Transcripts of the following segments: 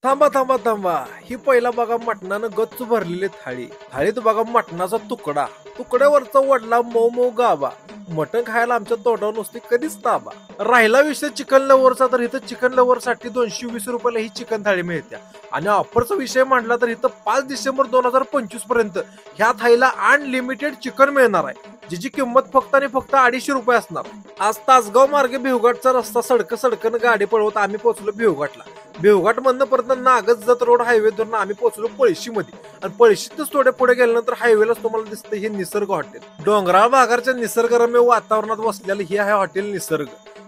थांबा थांबा थांबा. ही पहिला बघा मटणानं गच्च भरलेली थाळी. थाळीत बघा मटणाचा तुकडा. तुकड्यावरचा वडला मऊ मऊ गाभा. मटण खायला आमच्या तोंडावर नुसती कधीच ताबा. राहिला विषय चिकन लव्हरचा, तर इथं चिकन लव्हर साठी 220 रुपयाला ही चिकन थाळी मिळते. आणि ऑफरचा विषय म्हटला तर इथं 5 डिसेंबर 2025 पर्यंत ह्या थाळीला अनलिमिटेड चिकन मिळणार आहे, जिची किंमत फक्त आणि फक्त 250 रुपये असणार. आज तासगाव मार्गे भिवघाटचा रस्ता सडकन गाडी पळवत आम्ही पोहोचलो भिवघाटला. भिवघाट मधनं परत नागज जत रोड हायवे धरून आम्ही पोहोचलो पळशी मध्ये. आणि पळशीतच थोडे पुढे गेल्यानंतर हायवेलाच तुम्हाला दिसतं हे निसर्ग हॉटेल. डोंगराळ भागाच्या निसर्गरम्य वातावरणात वसलेलं हे आहे हॉटेल निसर्ग.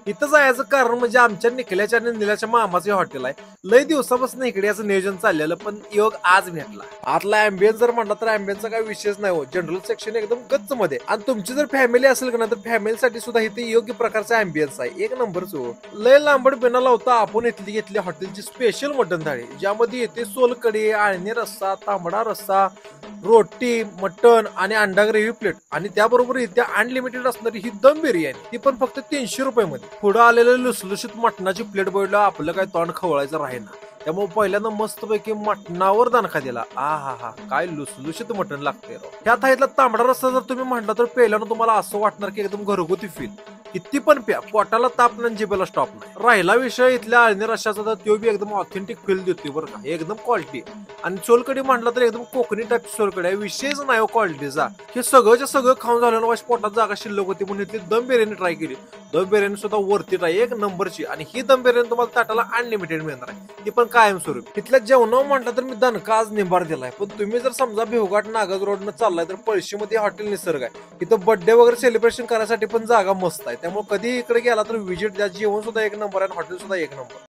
इथं जायचं कारण म्हणजे आमच्या निखल्याच्या आणि निलाच्या मामाचे हॉटेल आहे. लय दिवसापासून इकडे याचं नियोजन चाललेलं, पण योग आज भेटला. आतला अँबियन्स जर म्हटला तर अँबियन्सचा काही विषयच नाही हो. जनरल सेक्शन एकदम गच्च मध्ये. आणि तुमची जर फॅमिली असेल का ना, तर फॅमिलीसाठी सुद्धा इथे योग्य प्रकारचा अँबियन्स आहे. एक नंबरच हो. लय लांबड बिना लावता आपण इथली घेतली हॉटेलची स्पेशल मटन थाळी, ज्यामध्ये येते सोलकढी, आळणी रस्सा, तांबडा रस्सा, रोटी, मटन आणि अंडा ग्रेव्ही प्लेट. आणि त्याबरोबर इथे अनलिमिटेड असणारी ही दम बिर्याणी, ती पण फक्त 300 रुपये मध्ये. पुढे आलेलं लुसलुशीत मटणाची प्लेट बघितलं आपलं काय तोंड खवळायचं राहीना. त्यामुळे पहिल्यांदा मस्तपैकी मटणावर दणका दिला. हा काय लुसलुशीत मटण लागते. ह्या थाळीतला तांबडा रस्सा जर तुम्ही म्हटला तर पहिल्यानं तुम्हाला असं वाटणार की एकदम घरगुती फील. किती पण प्या, पोटाला ताप नाही, जिभेला स्टॉप नाही. राहिला विषय इथल्या अळणी रश्शाचा, तर तो बी एकदम ऑथेंटिक फील देतोय बरं का, एकदम क्वालिटी. आणि सोलकढी म्हटलं तर एकदम कोकणी टाईप सोलकढी आहे, विषयच नाही हो क्वालिटीचा. हे सगळंच्या सगळं खाऊन झालं, पोटात जागा शिल्लक होती म्हणून इथली दम बिर्याणी ट्राय केली. दम बिर्याणी सुद्धा वरती ट्राय, एक नंबरची. आणि ही दम बिर्याणी तुम्हाला ताटाला अनलिमिटेड मिळणार आहे, ती पण कायमस्वरूपी. इथल्या जेवणावर म्हटलं तर मी दणका आज निंबार दिलाय. पण तुम्ही जर समजा भिवघाट नागज रोडनं चाललाय तर पळशीमध्ये हॉटेल निसर्ग आहे. इथं बर्थडे वगैरे सेलिब्रेशन करायसाठी पण जागा मस्त आहे. त्यामुळे कधी इकडे गेला तर व्हिजिट द्या. जेवण सुद्धा एक नंबर आहे, हॉटेल सुद्धा एक नंबर.